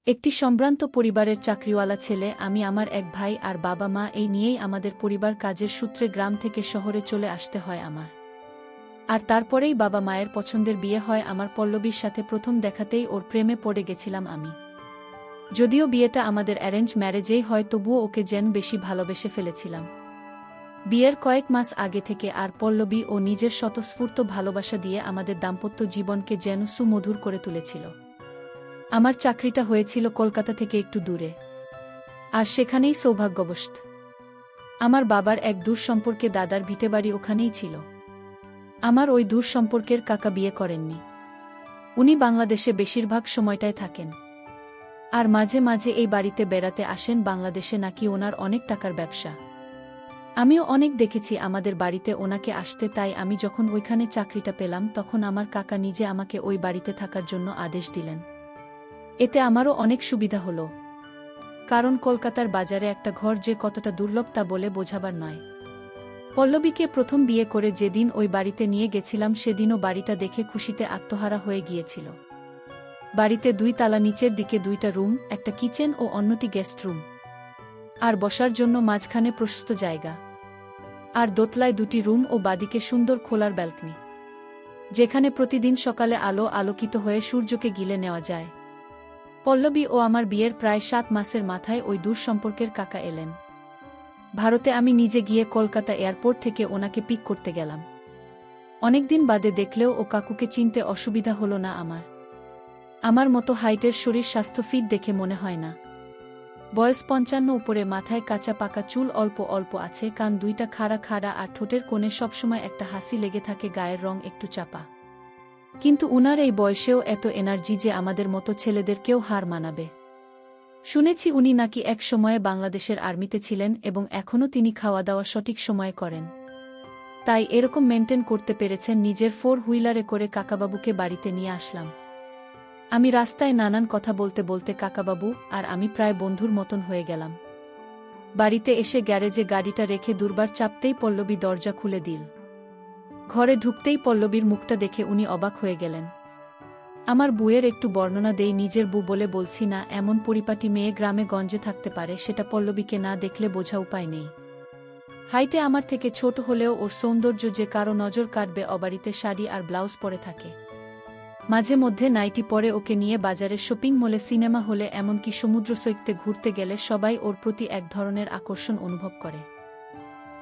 একটি সম্ভ্রান্ত পরিবারের চাকরিওয়ালা ছেলে আমি, আমার এক ভাই আর বাবা মা, এই নিয়েই আমাদের পরিবার কাজের সূত্রে গ্রাম থেকে শহরে চলে আসতে হয় আমার। আর তারপরেই বাবা মায়ের পছন্দের বিয়ে হয় আমার পল্লবীর সাথে। প্রথম দেখাতেই ওর প্রেমে পড়ে গেছিলাম আমি। যদিও বিয়েটা আমাদের অ্যারেঞ্জ ম্যারেজেই হয়, তবুও ওকে যেন বেশি ভালোবেসে ফেলেছিলাম বিয়ের কয়েক মাস আগে থেকে। আর পল্লবী ও নিজের স্বতঃস্ফূর্ত ভালোবাসা দিয়ে আমাদের দাম্পত্য জীবনকে যেন সুমধুর করে তুলেছিল। আমার চাকরিটা হয়েছিল কলকাতা থেকে একটু দূরে, আর সেখানেই সৌভাগ্যবশত আমার বাবার এক দূর সম্পর্কে দাদার ভিটেবাড়ি ওখানেই ছিল। আমার ওই দূর সম্পর্কের কাকা বিয়ে করেননি। উনি বাংলাদেশে বেশিরভাগ সময়টায় থাকেন, আর মাঝে মাঝে এই বাড়িতে বেড়াতে আসেন। বাংলাদেশে নাকি ওনার অনেক টাকার ব্যবসা। আমিও অনেক দেখেছি আমাদের বাড়িতে ওনাকে আসতে। তাই আমি যখন ওইখানে চাকরিটা পেলাম, তখন আমার কাকা নিজে আমাকে ওই বাড়িতে থাকার জন্য আদেশ দিলেন। এতে আমারও অনেক সুবিধা হলো, কারণ কলকাতার বাজারে একটা ঘর যে কতটা দুর্লভ তা বলে বোঝাবার নয়। পল্লবীকে প্রথম বিয়ে করে যেদিন ওই বাড়িতে নিয়ে গেছিলাম, সেদিনও বাড়িটা দেখে খুশিতে আত্মহারা হয়ে গিয়েছিল। বাড়িতে 2 তালা, নিচের দিকে 2টা রুম, একটা কিচেন ও অন্যটি গেস্ট রুম, আর বসার জন্য মাঝখানে প্রশস্ত জায়গা, আর দোতলায় 2টি রুম ও বাদিকে সুন্দর খোলার ব্যালকনি, যেখানে প্রতিদিন সকালে আলো আলোকিত হয়ে সূর্যকে গিলে নেওয়া যায়। পল্লবী ও আমার বিয়ের প্রায় 7 মাসের মাথায় ওই দূর সম্পর্কের কাকা এলেন ভারতে। আমি নিজে গিয়ে কলকাতা এয়ারপোর্ট থেকে ওনাকে পিক করতে গেলাম। অনেকদিন বাদে দেখলেও ও কাকুকে চিনতে অসুবিধা হলো না আমার। আমার মতো হাইটের, শরীর স্বাস্থ্য ফিট দেখে মনে হয় না। বয়স 55 উপরে, মাথায় কাঁচা পাকা চুল অল্প অল্প আছে, কান 2টা খাড়া খাড়া, আর ঠোঁটের কোণে সবসময় একটা হাসি লেগে থাকে, গায়ের রং একটু চাপা। কিন্তু উনার এই বয়সেও এত এনার্জি যে আমাদের মতো ছেলেদেরকেও হার মানাবে। শুনেছি উনি নাকি এক সময়ে বাংলাদেশের আর্মিতে ছিলেন এবং এখনও তিনি খাওয়া দাওয়া সঠিক সময়ে করেন। তাই এরকম মেনটেন করতে পেরেছেন। নিজের 4 হুইলারে করে কাকাবাবুকে বাড়িতে নিয়ে আসলাম। আমি রাস্তায় নানান কথা বলতে বলতে কাকাবাবু আর আমি প্রায় বন্ধুর মতন হয়ে গেলাম। বাড়িতে এসে গ্যারেজে গাড়িটা রেখে দুর্বার চাপতেই পল্লবী দরজা খুলে দিল। ঘরে ঢুকতেই পল্লবীর মুখটা দেখে উনি অবাক হয়ে গেলেন। আমার বউয়ের একটু বর্ণনা দেই। নিজের বউ বলে বলছি না, এমন পরিপাটি মেয়ে গ্রামে গঞ্জে থাকতে পারে সেটা পল্লবীকে না দেখলে বোঝা উপায় নেই। হাইটে আমার থেকে ছোট হলেও ওর সৌন্দর্য যে কারো নজর কাটবে। অবাড়িতে শাড়ি আর ব্লাউজ পরে থাকে, মাঝে মধ্যে নাইটি পরে। ওকে নিয়ে বাজারে, শপিং মলে, সিনেমা হলে, এমনকি সমুদ্র সৈকতে ঘুরতে গেলে সবাই ওর প্রতি এক ধরনের আকর্ষণ অনুভব করে।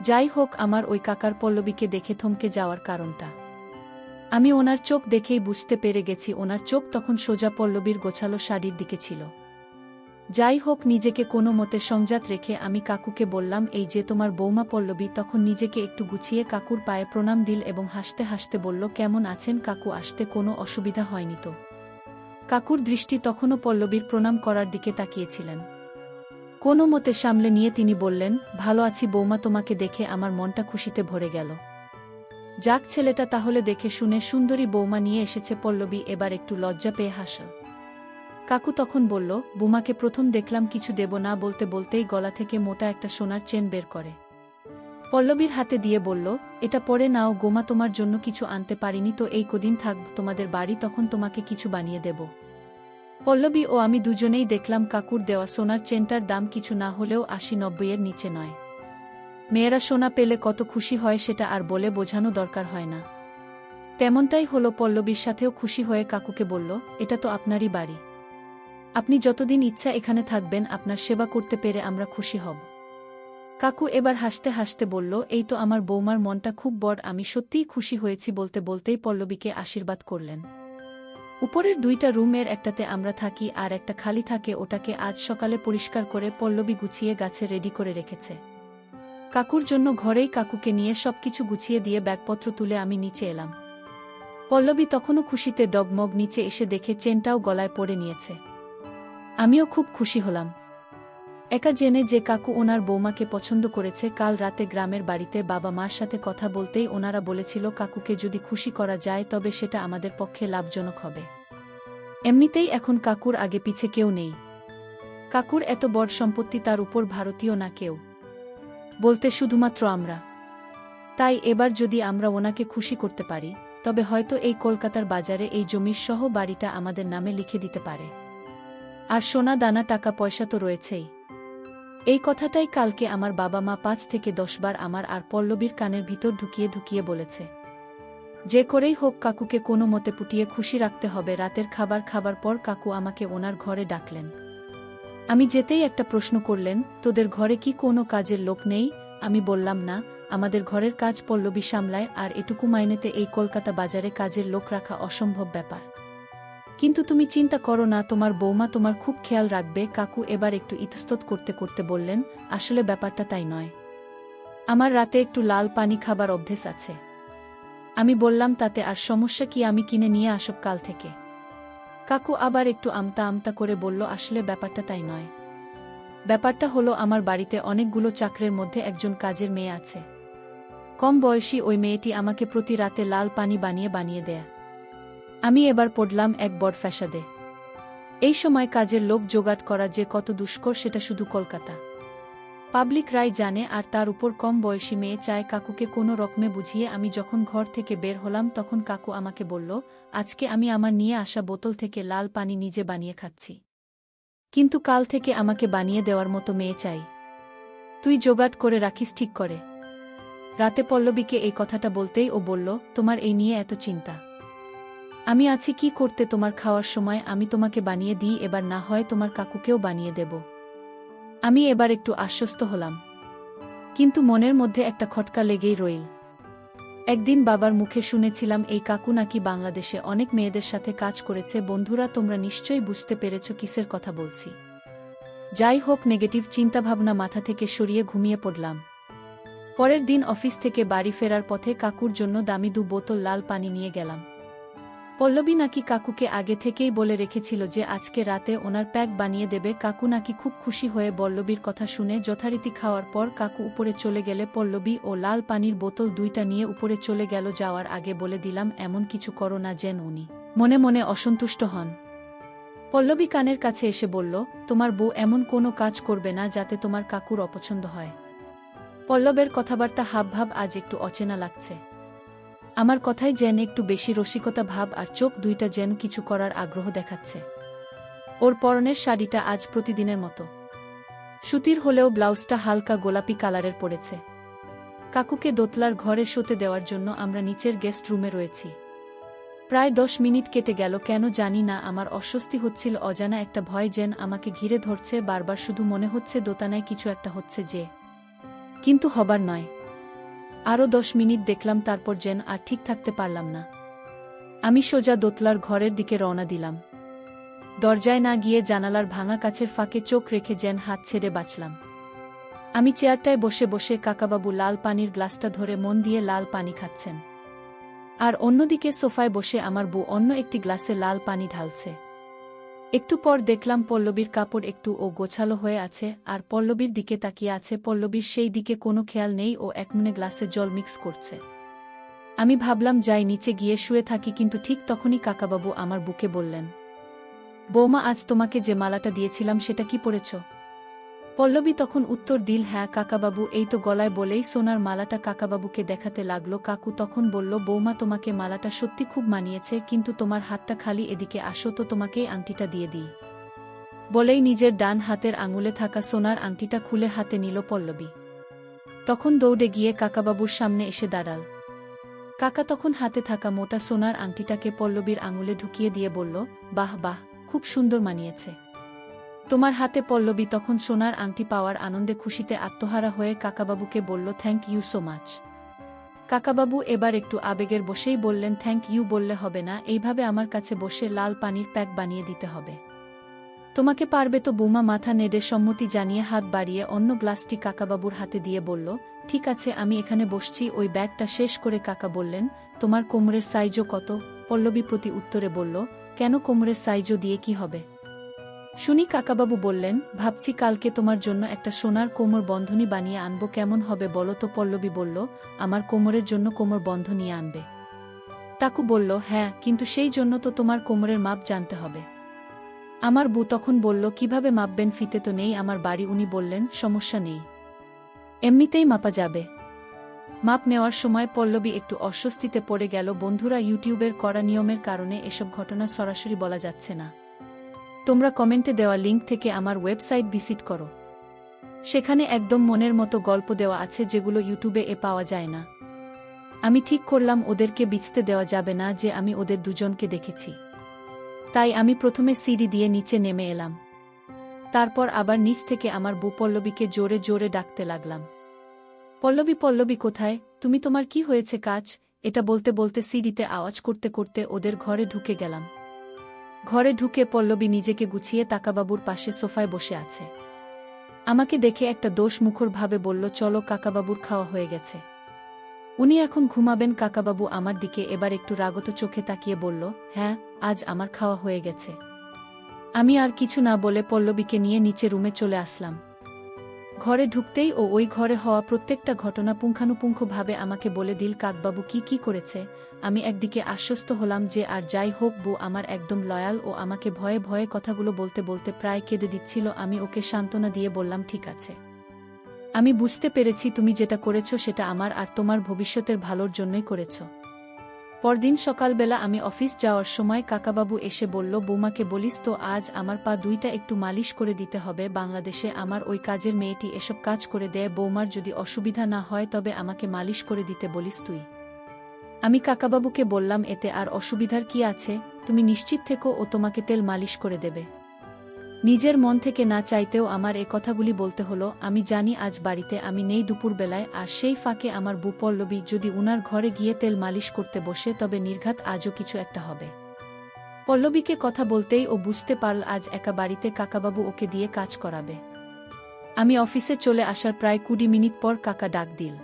যাই হোক, আমার ওই কাকার পল্লবীকে দেখে থমকে যাওয়ার কারণটা আমি ওনার চোখ দেখেই বুঝতে পেরে গেছি। ওনার চোখ তখন সোজা পল্লবীর গোছালো শাড়ির দিকে ছিল। যাই হোক, নিজেকে কোনো মতে সংযত রেখে আমি কাকুকে বললাম, এই যে তোমার বৌমা পল্লবী। তখন নিজেকে একটু গুছিয়ে কাকুর পায়ে প্রণাম দিল এবং হাসতে হাসতে বলল, কেমন আছেন কাকু? আসতে কোনো অসুবিধা হয়নি তো? কাকুর দৃষ্টি তখনও পল্লবীর প্রণাম করার দিকে তাকিয়েছিলেন। কোনো মতে সামলে নিয়ে তিনি বললেন, ভালো আছি বৌমা, তোমাকে দেখে আমার মনটা খুশিতে ভরে গেল। যাক, ছেলেটা তাহলে দেখে শুনে সুন্দরী বৌমা নিয়ে এসেছে। পল্লবী এবার একটু লজ্জা পেয়ে হাসল। কাকু তখন বলল, বৌমাকে প্রথম দেখলাম কিছু দেব না বলতে বলতেই গলা থেকে মোটা একটা সোনার চেন বের করে পল্লবীর হাতে দিয়ে বলল, এটা পরে নাও গোমা, তোমার জন্য কিছু আনতে পারিনি তো, এই কদিন থাকব তোমাদের বাড়ি, তখন তোমাকে কিছু বানিয়ে দেব। পল্লবী ও আমি দুজনেই দেখলাম কাকুর দেওয়া সোনার চেনটার দাম কিছু না হলেও 80-90 এর নিচে নয়। মেয়েরা সোনা পেলে কত খুশি হয় সেটা আর বলে বোঝানো দরকার হয় না। তেমনটাই হলো। পল্লবীর সাথেও খুশি হয়ে কাকুকে বলল, এটা তো আপনারই বাড়ি, আপনি যতদিন ইচ্ছা এখানে থাকবেন, আপনার সেবা করতে পেরে আমরা খুশি হব। কাকু এবার হাসতে হাসতে বলল, এই তো আমার বৌমার মনটা খুব বড়, আমি সত্যিই খুশি হয়েছি। বলতে বলতেই পল্লবীকে আশীর্বাদ করলেন। উপরের 2টা রুমের একটাতে আমরা থাকি আর একটা খালি থাকে, ওটাকে আজ সকালে পরিষ্কার করে পল্লবী গুছিয়ে গাছে রেডি করে রেখেছে কাকুর জন্য। ঘরেই কাকুকে নিয়ে সবকিছু গুছিয়ে দিয়ে ব্যাগপত্র তুলে আমি নিচে এলাম। পল্লবী তখনও খুশিতে ডগমগ। নিচে এসে দেখে চেনটাও গলায় পরে নিয়েছে। আমিও খুব খুশি হলাম একা জেনে যে কাকু ওনার বৌমাকে পছন্দ করেছে। কাল রাতে গ্রামের বাড়িতে বাবা মার সাথে কথা বলতেই ওনারা বলেছিল, কাকুকে যদি খুশি করা যায় তবে সেটা আমাদের পক্ষে লাভজনক হবে। এমনিতেই এখন কাকুর আগে পিছে কেউ নেই। কাকুর এত বড় সম্পত্তি, তার উপর ভারতীয় না কেউ, বলতে শুধুমাত্র আমরা। তাই এবার যদি আমরা ওনাকে খুশি করতে পারি, তবে হয়তো এই কলকাতার বাজারে এই জমির সহ বাড়িটা আমাদের নামে লিখে দিতে পারে। আর সোনা দানা টাকা পয়সা তো রয়েছেই। এই কথাটাই কালকে আমার বাবা মা 5 থেকে 10 বার আমার আর পল্লবীর কানের ভিতর ঢুকিয়ে ঢুকিয়ে বলেছে। যে করেই হোক কাকুকে কোনো মতে পুটিয়ে খুশি রাখতে হবে। রাতের খাবার খাবার পর কাকু আমাকে ওনার ঘরে ডাকলেন। আমি যেতেই একটা প্রশ্ন করলেন, তোদের ঘরে কি কোনো কাজের লোক নেই? আমি বললাম না, আমাদের ঘরের কাজ পল্লবী সামলায়, আর এটুকু মাইনেতে এই কলকাতা বাজারে কাজের লোক রাখা অসম্ভব ব্যাপার। কিন্তু তুমি চিন্তা করো না, তোমার বৌমা তোমার খুব খেয়াল রাখবে। কাকু এবার একটু ইতস্তত করতে করতে বললেন, আসলে ব্যাপারটা তাই নয়। আমার রাতে একটু লাল পানি খাবার অভ্যেস আছে। আমি বললাম, তাতে আর সমস্যা কি? আমি কিনে নিয়ে আসব কাল থেকে। কাকু আবার একটু আমতা আমতা করে বলল, আসলে ব্যাপারটা তাই নয়। ব্যাপারটা হলো, আমার বাড়িতে অনেকগুলো চাকরের মধ্যে একজন কাজের মেয়ে আছে। কম বয়সী ওই মেয়েটি আমাকে প্রতি রাতে লাল পানি বানিয়ে বানিয়ে দেয়। আমি এবার পড়লাম এক বড় ফ্যাসাদে। এই সময় কাজের লোক জোগাড় করা যে কত দুষ্কর সেটা শুধু কলকাতা পাবলিক রাই জানে। আর তার উপর কম বয়সী মেয়ে চায় কাকুকে কোনো রকমে বুঝিয়ে। আমি যখন ঘর থেকে বের হলাম তখন কাকু আমাকে বলল, আজকে আমি আমার নিয়ে আসা বোতল থেকে লাল পানি নিজে বানিয়ে খাচ্ছি, কিন্তু কাল থেকে আমাকে বানিয়ে দেওয়ার মতো মেয়ে চাই। তুই জোগাড় করে রাখিস ঠিক করে। রাতে পল্লবীকে এই কথাটা বলতেই ও বলল, তোমার এই নিয়ে এত চিন্তা? আমি আছি কি করতে? তোমার খাওয়ার সময় আমি তোমাকে বানিয়ে দিই, এবার না হয় তোমার কাকুকেও বানিয়ে দেব। আমি এবার একটু আশ্বস্ত হলাম, কিন্তু মনের মধ্যে একটা খটকা লেগেই রইল। একদিন বাবার মুখে শুনেছিলাম এই কাকু নাকি বাংলাদেশে অনেক মেয়েদের সাথে কাজ করেছে। বন্ধুরা, তোমরা নিশ্চয়ই বুঝতে পেরেছ কিসের কথা বলছি। যাই হোক, নেগেটিভ চিন্তাভাবনা মাথা থেকে সরিয়ে ঘুমিয়ে পড়লাম। পরের দিন অফিস থেকে বাড়ি ফেরার পথে কাকুর জন্য দামি 2 বোতল লাল পানি নিয়ে গেলাম। পল্লবী নাকি কাকুকে আগে থেকেই বলে রেখেছিল যে আজকে রাতে ওনার প্যাক বানিয়ে দেবে। কাকু নাকি খুব খুশি হয়ে পল্লবীর কথা শুনে যথারীতি খাওয়ার পর কাকু উপরে চলে গেলে পল্লবী ও লাল পানির বোতল 2টা নিয়ে উপরে চলে গেল। যাওয়ার আগে বলে দিলাম, এমন কিছু করো না যেন উনি মনে মনে অসন্তুষ্ট হন। পল্লবী কানের কাছে এসে বলল, তোমার বউ এমন কোনো কাজ করবে না যাতে তোমার কাকুর অপছন্দ হয়। পল্লবের কথাবার্তা হাবভাব আজ একটু অচেনা লাগছে। আমার কথাই যেন একটু বেশি রসিকতা ভাব, আর চোখ 2টা যেন কিছু করার আগ্রহ দেখাচ্ছে। ওর পরনের শাড়িটা আজ প্রতিদিনের মতো সুতির হলেও ব্লাউজটা হালকা গোলাপি কালারের পড়েছে। কাকুকে দোতলার ঘরে শুতে দেওয়ার জন্য আমরা নিচের গেস্ট রুমে রয়েছি। প্রায় 10 মিনিট কেটে গেল, কেন জানি না আমার অস্বস্তি হচ্ছিল। অজানা একটা ভয় যেন আমাকে ঘিরে ধরছে বারবার। শুধু মনে হচ্ছে দোতানায় কিছু একটা হচ্ছে যে, কিন্তু হবার নয়। আরও 10 মিনিট দেখলাম, তারপর যেন আর ঠিক থাকতে পারলাম না। আমি সোজা দোতলার ঘরের দিকে রওনা দিলাম। দরজায় না গিয়ে জানালার ভাঙা কাছের ফাঁকে চোখ রেখে যেন হাত ছেড়ে বাঁচলাম। আমি চেয়ারটায় বসে বসে কাকাবাবু লাল পানির গ্লাসটা ধরে মন দিয়ে লাল পানি খাচ্ছেন, আর অন্যদিকে সোফায় বসে আমার বউ অন্য একটি গ্লাসে লাল পানি ঢালছে। একটু পর দেখলাম পল্লবীর কাপড় একটু ও গোছালো হয়ে আছে, আর পল্লবীর দিকে তাকিয়ে আছে। পল্লবীর সেই দিকে কোনো খেয়াল নেই, ও একমনে গ্লাসে জল মিক্স করছে। আমি ভাবলাম যাই নিচে গিয়ে শুয়ে থাকি, কিন্তু ঠিক তখনই কাকাবাবু আমার বুকে বললেন, বৌমা, আজ তোমাকে যে মালাটা দিয়েছিলাম সেটা কি পরেছ? পল্লবী তখন উত্তর দিল, হ্যাঁ কাকাবাবু, এই তো। গলায় বলেই সোনার মালাটা কাকাবাবুকে দেখাতে লাগলো। কাকু তখন বলল, বৌমা, তোমাকে মালাটা সত্যি খুব মানিয়েছে, কিন্তু তোমার হাতটা খালি, এদিকে আসো তো তোমাকেই আংটিটা দিয়ে দিই। বলেই নিজের ডান হাতের আঙুলে থাকা সোনার আংটিটা খুলে হাতে নিল পল্লবী। তখন দৌড়ে গিয়ে কাকাবাবুর সামনে এসে দাঁড়াল। কাকা তখন হাতে থাকা মোটা সোনার আংটিটাকে পল্লবীর আঙুলে ঢুকিয়ে দিয়ে বলল, বাহ বাহ, খুব সুন্দর মানিয়েছে তোমার হাতে। পল্লবী তখন সোনার আংটি পাওয়ার আনন্দে খুশিতে আত্মহারা হয়ে কাকাবাবুকে বলল, থ্যাংক ইউ সো মাচ। কাকাবাবু এবার একটু আবেগের বসেই বললেন, থ্যাংক ইউ বললে হবে না, এইভাবে আমার কাছে বসে লাল পানির প্যাক বানিয়ে দিতে হবে। তোমাকে পারবে তো বৌমা? মাথা নেড়ে সম্মতি জানিয়ে হাত বাড়িয়ে অন্য গ্লাসটি কাকাবাবুর হাতে দিয়ে বলল, ঠিক আছে, আমি এখানে বসছি। ওই ব্যাগটা শেষ করে কাকা বললেন, তোমার কোমরের সাইজও কত? পল্লবী প্রতি উত্তরে বলল, কেন, কোমরের সাইজও দিয়ে কি হবে? শুনি কাকাবাবু বললেন, ভাবছি কালকে তোমার জন্য একটা সোনার কোমর বন্ধনী বানিয়ে আনবো, কেমন হবে বলো তো? পল্লবী বলল, আমার কোমরের জন্য কোমর বন্ধ নিয়ে আনবে? কাকু বলল, হ্যাঁ, কিন্তু সেই জন্য তো তোমার কোমরের মাপ জানতে হবে। আমার বউ তখন বলল, কিভাবে মাপবেন? ফিতে তো নেই আমার বাড়ি। উনি বললেন, সমস্যা নেই, এমনিতেই মাপা যাবে। মাপ নেওয়ার সময় পল্লবী একটু অস্বস্তিতে পড়ে গেল। বন্ধুরা, ইউটিউবের কড়া নিয়মের কারণে এসব ঘটনা সরাসরি বলা যাচ্ছে না। তোমরা কমেন্টে দেওয়া লিঙ্ক থেকে আমার ওয়েবসাইট ভিজিট করো। সেখানে একদম মনের মতো গল্প দেওয়া আছে যেগুলো ইউটিউবে পাওয়া যায় না। আমি ঠিক করলাম ওদেরকে বিচতে দেওয়া যাবে না যে আমি ওদের দুজনকে দেখেছি। তাই আমি প্রথমে সিঁড়ি দিয়ে নিচে নেমে এলাম। তারপর আবার নিচ থেকে আমার বউ পল্লবীকে জোরে জোরে ডাকতে লাগলাম। পল্লবী, পল্লবী কোথায় তুমি? তোমার কি হয়েছে কাজ? এটা বলতে বলতে সিঁড়িতে আওয়াজ করতে করতে ওদের ঘরে ঢুকে গেলাম। ঘরে ঢুকে পল্লবী নিজেকে গুছিয়ে কাকাবাবুর পাশে সোফায় বসে আছে। আমাকে দেখে একটা দোষ মুখর ভাবে বলল, চলো কাকাবাবুর খাওয়া হয়ে গেছে, উনি এখন ঘুমাবেন। কাকাবাবু আমার দিকে এবার একটু রাগত চোখে তাকিয়ে বলল, হ্যাঁ, আজ আমার খাওয়া হয়ে গেছে। আমি আর কিছু না বলে পল্লবীকে নিয়ে নিচে রুমে চলে আসলাম। ঘরে ঢুকতেই ও ওই ঘরে হওয়া প্রত্যেকটা ঘটনা পুঙ্খানুপুঙ্খভাবে আমাকে বলে দিল কাকবাবু কি কি করেছে। আমি একদিকে আশ্বস্ত হলাম যে আর যাই হোক বউ আমার একদম লয়াল, ও আমাকে ভয়ে ভয়ে কথাগুলো বলতে বলতে প্রায় কেঁদে দিচ্ছিল। আমি ওকে সান্ত্বনা দিয়ে বললাম, ঠিক আছে, আমি বুঝতে পেরেছি তুমি যেটা করেছ সেটা আমার আর তোমার ভবিষ্যতের ভালোর জন্যই করেছ। পরদিন সকালবেলা আমি অফিস যাওয়ার সময় কাকাবাবু এসে বলল, বৌমাকে বলিস তো আজ আমার পা দুইটা একটু মালিশ করে দিতে হবে। বাংলাদেশে আমার ওই কাজের মেয়েটি এসব কাজ করে দেয়, বৌমার যদি অসুবিধা না হয় তবে আমাকে মালিশ করে দিতে বলিস তুই। আমি কাকাবাবুকে বললাম, এতে আর অসুবিধার কি আছে, তুমি নিশ্চিত থেকো ও তোমাকে তেল মালিশ করে দেবে। নিজের মন থেকে না চাইতেও আমার এ কথাগুলি বলতে হলো। আমি জানি আজ বাড়িতে আমি নেই দুপুরবেলায়, আর সেই ফাঁকে আমার বউ পল্লবী যদি উনার ঘরে গিয়ে তেল মালিশ করতে বসে তবে নির্ঘাত আজও কিছু একটা হবে। পল্লবীকে কথা বলতেই ও বুঝতে পারল আজ একা বাড়িতে কাকাবাবু ওকে দিয়ে কাজ করাবে। আমি অফিসে চলে আসার প্রায় 20 মিনিট পর কাকা ডাক দিল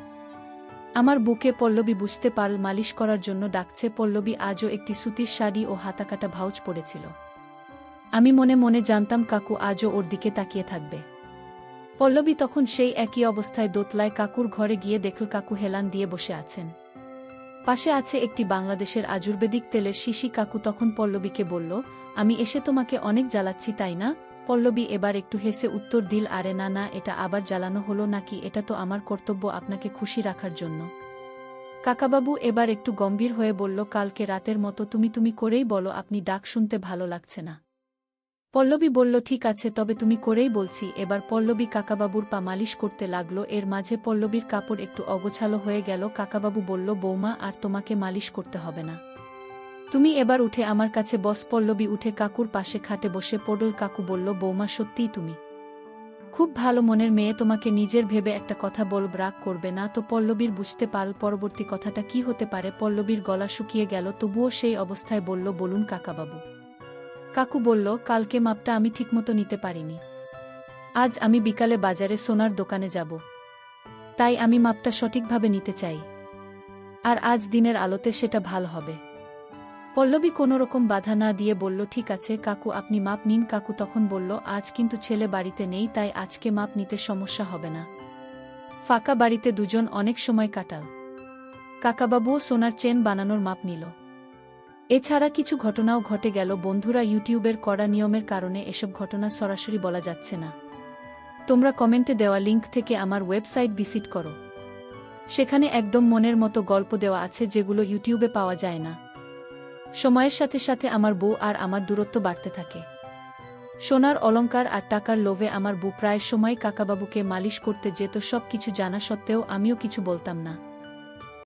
আমার বুকে। পল্লবী বুঝতে পারল মালিশ করার জন্য ডাকছে। পল্লবী আজও একটি সুতির শাড়ি ও হাতাকাটা ভাউজ পড়েছিল। আমি মনে মনে জানতাম কাকু আজও ওর দিকে তাকিয়ে থাকবে। পল্লবী তখন সেই একই অবস্থায় দোতলায় কাকুর ঘরে গিয়ে দেখল কাকু হেলান দিয়ে বসে আছেন। পাশে আছে একটি বাংলাদেশের আয়ুর্বেদিক তেলের শিশি। কাকু তখন পল্লবীকে বলল, আমি এসে তোমাকে অনেক জ্বালাচ্ছি তাই না? পল্লবী এবার একটু হেসে উত্তর দিল, আরে না না, এটা আবার জ্বালানো হলো নাকি? এটা তো আমার কর্তব্য আপনাকে খুশি রাখার জন্য। কাকাবাবু এবার একটু গম্ভীর হয়ে বলল, কালকে রাতের মতো তুমি তুমি করেই বলো, আপনি ডাক শুনতে ভালো লাগছে না। পল্লবী বলল, ঠিক আছে, তবে তুমি করেই বলছি। এবার পল্লবী কাকাবাবুর পা মালিশ করতে লাগলো। এর মাঝে পল্লবীর কাপড় একটু অগোছালো হয়ে গেল। কাকাবাবু বলল, বৌমা আর তোমাকে মালিশ করতে হবে না, তুমি এবার উঠে আমার কাছে বস। পল্লবী উঠে কাকুর পাশে খাটে বসে পড়ল। কাকু বলল, বৌমা সত্যিই তুমি খুব ভালো মনের মেয়ে, তোমাকে নিজের ভেবে একটা কথা বলব, রাগ করবে না তো? পল্লবীর বুঝতে পারল পরবর্তী কথাটা কি হতে পারে। পল্লবীর গলা শুকিয়ে গেল, তবুও সেই অবস্থায় বলল, বলুন কাকাবাবু। কাকু বলল, কালকে মাপটা আমি ঠিকমতো নিতে পারিনি। আজ আমি বিকালে বাজারে সোনার দোকানে যাব, তাই আমি মাপটা সঠিকভাবে নিতে চাই, আর আজ দিনের আলোতে সেটা ভালো হবে। পল্লবী কোনোরকম বাধা না দিয়ে বলল, ঠিক আছে কাকু, আপনি মাপ নিন। কাকু তখন বলল, আজ কিন্তু ছেলে বাড়িতে নেই, তাই আজকে মাপ নিতে সমস্যা হবে না। ফাঁকা বাড়িতে দুজন অনেক সময় কাটাল। কাকাবাবুও সোনার চেন বানানোর মাপ নিল। এছাড়া কিছু ঘটনাও ঘটে গেল। বন্ধুরা, ইউটিউবের কড়া নিয়মের কারণে এসব ঘটনা সরাসরি বলা যাচ্ছে না। তোমরা কমেন্টে দেওয়া লিঙ্ক থেকে আমার ওয়েবসাইট ভিজিট করো। সেখানে একদম মনের মতো গল্প দেওয়া আছে যেগুলো ইউটিউবে পাওয়া যায় না। সময়ের সাথে সাথে আমার বউ আর আমার দূরত্ব বাড়তে থাকে। সোনার অলংকার আর টাকার লোভে আমার বউ প্রায় সময় কাকাবাবুকে মালিশ করতে যেত। সব কিছু জানা সত্ত্বেও আমিও কিছু বলতাম না।